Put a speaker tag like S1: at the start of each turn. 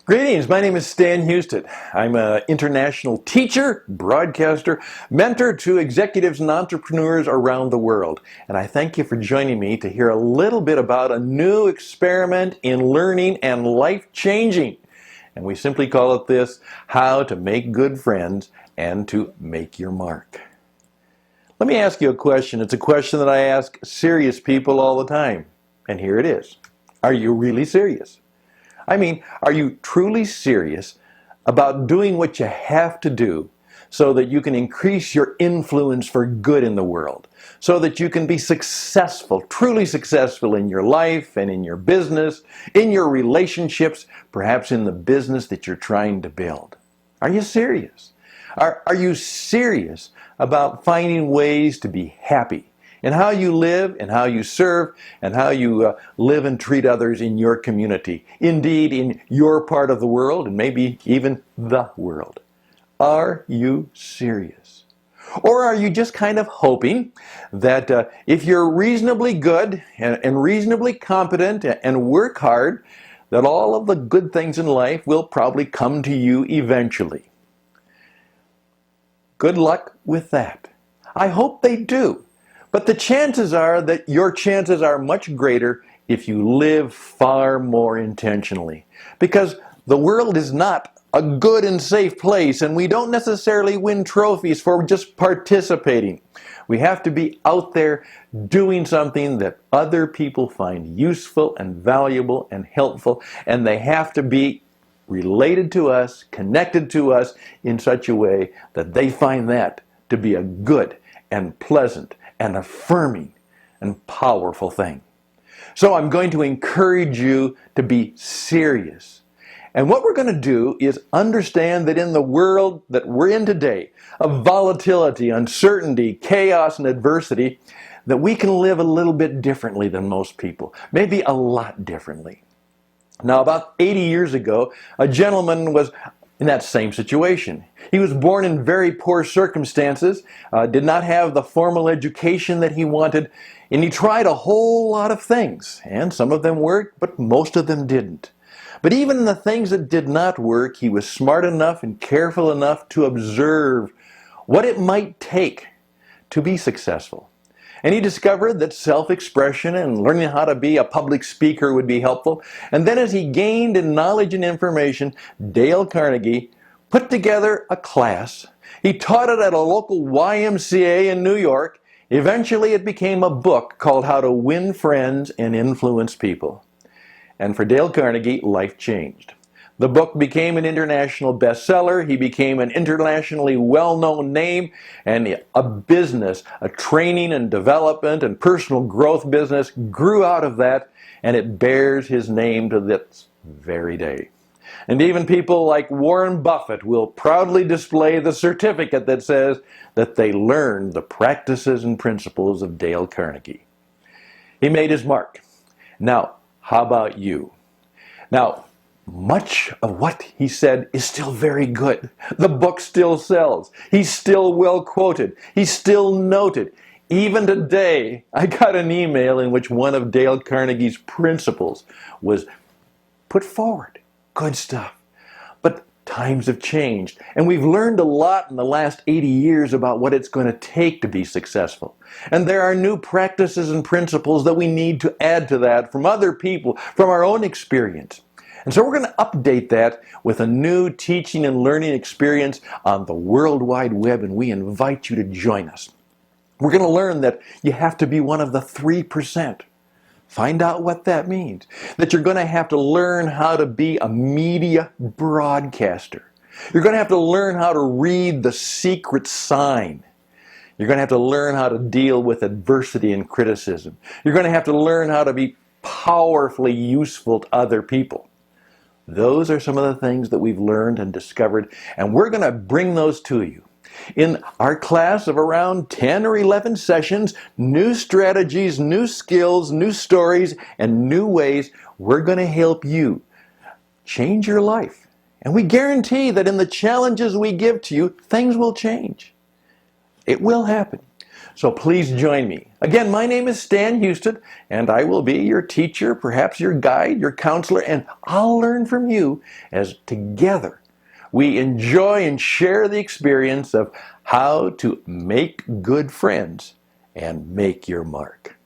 S1: Greetings, my name is Stan Hustad. I'm an international teacher, broadcaster, mentor to executives and entrepreneurs around the world. And I thank you for joining me to hear a little bit about a new experiment in learning and life-changing. And we simply call it this, how to make good friends and to make your mark. Let me ask you a question. It's a question that I ask serious people all the time. And here it is. Are you really serious? I mean, are you truly serious about doing what you have to do so that you can increase your influence for good in the world, so that you can be successful, truly successful in your life and in your business, in your relationships, perhaps in the business that you're trying to build? Are you serious? Are you serious about finding ways to be happy in how you live and how you serve and how you live and treat others in your community, indeed in your part of the world and maybe even the world? Are you serious? Or are you just kind of hoping that if you're reasonably good and reasonably competent and work hard, that all of the good things in life will probably come to you eventually? Good luck with that. I hope they do. But the chances are that your chances are much greater if you live far more intentionally. Because the world is not a good and safe place, and we don't necessarily win trophies for just participating. We have to be out there doing something that other people find useful and valuable and helpful, and they have to be related to us, connected to us in such a way that they find that to be a good and pleasant and affirming and powerful thing. So I'm going to encourage you to be serious. And what we're going to do is understand that in the world that we're in today, of volatility, uncertainty, chaos, and adversity, that we can live a little bit differently than most people, maybe a lot differently. Now, about 80 years ago, a gentleman was in that same situation. He was born in very poor circumstances, did not have the formal education that he wanted, and he tried a whole lot of things. And some of them worked, but most of them didn't. But even in the things that did not work, he was smart enough and careful enough to observe what it might take to be successful. And he discovered that self-expression and learning how to be a public speaker would be helpful. And then as he gained in knowledge and information, Dale Carnegie put together a class. He taught it at a local YMCA in New York. Eventually it became a book called How to Win Friends and Influence People. And for Dale Carnegie, life changed. The book became an international bestseller. He became an internationally well-known name, and a business, a training and development and personal growth business grew out of that, and it bears his name to this very day. And even people like Warren Buffett will proudly display the certificate that says that they learned the practices and principles of Dale Carnegie. He made his mark. Now, how about you? Now, much of what he said is still very good. The book still sells. He's still well quoted. He's still noted. Even today, I got an email in which one of Dale Carnegie's principles was put forward. Good stuff. But times have changed, and we've learned a lot in the last 80 years about what it's going to take to be successful. And there are new practices and principles that we need to add to that from other people, from our own experience. And so we're going to update that with a new teaching and learning experience on the World Wide Web, and we invite you to join us. We're going to learn that you have to be one of the 3%. Find out what that means. That you're going to have to learn how to be a media broadcaster. You're going to have to learn how to read the secret sign. You're going to have to learn how to deal with adversity and criticism. You're going to have to learn how to be powerfully useful to other people. Those are some of the things that we've learned and discovered, and we're going to bring those to you. In our class of around 10 or 11 sessions, new strategies, new skills, new stories, and new ways, we're going to help you change your life. And we guarantee that in the challenges we give to you, things will change. It will happen. So please join me. Again, my name is Stan Hustad, and I will be your teacher, perhaps your guide, your counselor, and I'll learn from you as together we enjoy and share the experience of how to make good friends and make your mark.